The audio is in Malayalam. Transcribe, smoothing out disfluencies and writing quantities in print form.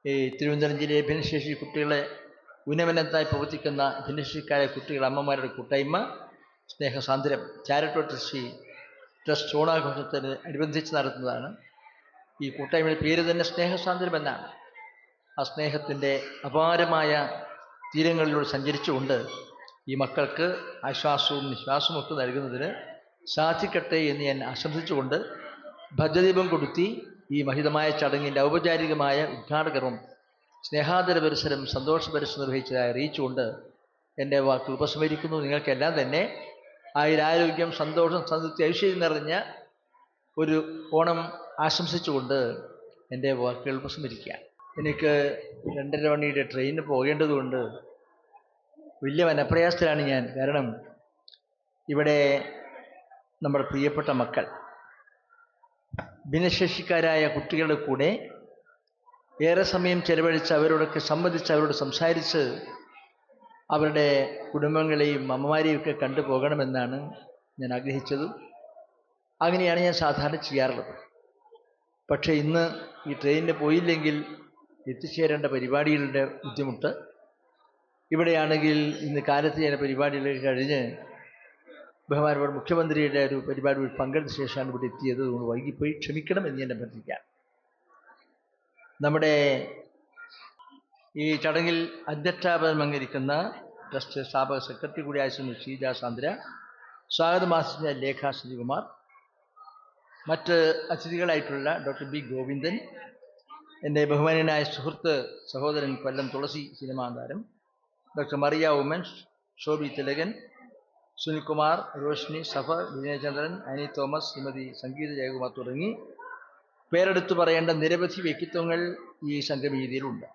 ഈ തിരുവനന്തപുരം ജില്ലയിലെ ഭിന്നശേഷി കുട്ടികളെ ഉന്നമനത്തായി പ്രവർത്തിക്കുന്ന ഭിന്നശേഷിക്കാരായ കുട്ടികളുടെ അമ്മമാരുടെ കൂട്ടായ്മ സ്നേഹസാന്ദ്രം ചാരിറ്റബിൾ ട്രസ്റ്റ് ഓണാഘോഷത്തിന് അനുബന്ധിച്ച് നടത്തുന്നതാണ്. ഈ കൂട്ടായ്മയുടെ പേര് തന്നെ സ്നേഹസാന്ദ്രം എന്നാണ്. ആ സ്നേഹത്തിൻ്റെ അപാരമായ തീരങ്ങളിലൂടെ സഞ്ചരിച്ചുകൊണ്ട് ഈ മക്കൾക്ക് ആശ്വാസവും നിശ്വാസവും ഒക്കെ നൽകുന്നതിന് സാധിക്കട്ടെ എന്ന് ഞാൻ ആശംസിച്ചുകൊണ്ട് ഭദ്രദീപം കൊളുത്തി ഈ മഹിതമായ ചടങ്ങിൻ്റെ ഔപചാരികമായ ഉദ്ഘാടകരും സ്നേഹാദര പരിസരം സന്തോഷ പരിസരം നിർവഹിച്ചതായി അറിയിച്ചുകൊണ്ട് എൻ്റെ വാക്കുകൾ ഉപസംഹരിക്കുന്നു. നിങ്ങൾക്കെല്ലാം തന്നെ ആയുരാരോഗ്യം, സന്തോഷം, സംതൃപ്തി, ഐശ്വര്യം നിറഞ്ഞ ഒരു ഓണം ആശംസിച്ചുകൊണ്ട് എൻ്റെ വാക്കുകൾ ഉപസംഹരിക്കുക. എനിക്ക് 2:30 മണിയുടെ ട്രെയിനിന് പോകേണ്ടതുകൊണ്ട് വലിയ മനപ്രയാസത്തിലാണ് ഞാൻ. കാരണം ഇവിടെ നമ്മുടെ പ്രിയപ്പെട്ട മക്കൾ ഭിന്നശേഷിക്കാരായ കുട്ടികളുടെ കൂടെ ഏറെ സമയം ചെലവഴിച്ച് അവരോടൊക്കെ സംബന്ധിച്ച് അവരോട് സംസാരിച്ച് അവരുടെ കുടുംബങ്ങളെയും അമ്മമാരെയും ഒക്കെ കണ്ടു പോകണമെന്നാണ് ഞാൻ ആഗ്രഹിച്ചത്. അങ്ങനെയാണ് ഞാൻ സാധാരണ ചെയ്യാറുള്ളത്. പക്ഷേ ഇന്ന് ഈ ട്രെയിനിന് പോയില്ലെങ്കിൽ എത്തിച്ചേരേണ്ട പരിപാടികളുടെ ബുദ്ധിമുട്ട്, ഇവിടെയാണെങ്കിൽ ഇന്ന് കാലത്ത് ഞാൻ പരിപാടികളൊക്കെ കഴിഞ്ഞ് ബഹുമാനപ്പെട്ട മുഖ്യമന്ത്രിയുടെ ഒരു പരിപാടിയിൽ പങ്കെടുത്ത ശേഷമാണ് ഇവിടെ എത്തിയത്. അതുകൊണ്ട് വൈകിപ്പോയി ക്ഷമിക്കണം എന്ന് ഞാൻ അഭ്യർത്ഥിക്കാം. നമ്മുടെ ഈ ചടങ്ങിൽ അധ്യക്ഷാപദം അംഗീകരിക്കുന്ന ട്രസ്റ്റ് സ്ഥാപക സെക്രട്ടറി കൂടിയായ ശ്രീമതി ഷീജ സാന്ദ്ര, സ്വാഗതം ആശംസിച്ച ലേഖ ശ്രീകുമാർ, മറ്റ് അതിഥികളായിട്ടുള്ള ഡോക്ടർ ബി ഗോവിന്ദൻ, എൻ്റെ ബഹുമാനീയനായ സുഹൃത്ത് സഹോദരൻ കൊല്ലം തുളസി സിനിമാ താരം ഡോക്ടർ മറിയ ഉമൻസ്, ശോഭി തിലകൻ, സുനിൽകുമാർ, റോഷ്നി, സഫർ, വിനയചന്ദ്രൻ, അനി തോമസ്, ശ്രീമതി സംഗീത ജയകുമാർ തുടങ്ങി പേരെടുത്തു പറയേണ്ട നിരവധി വ്യക്തിത്വങ്ങൾ ഈ സംഗമവേദിയിലുണ്ട്.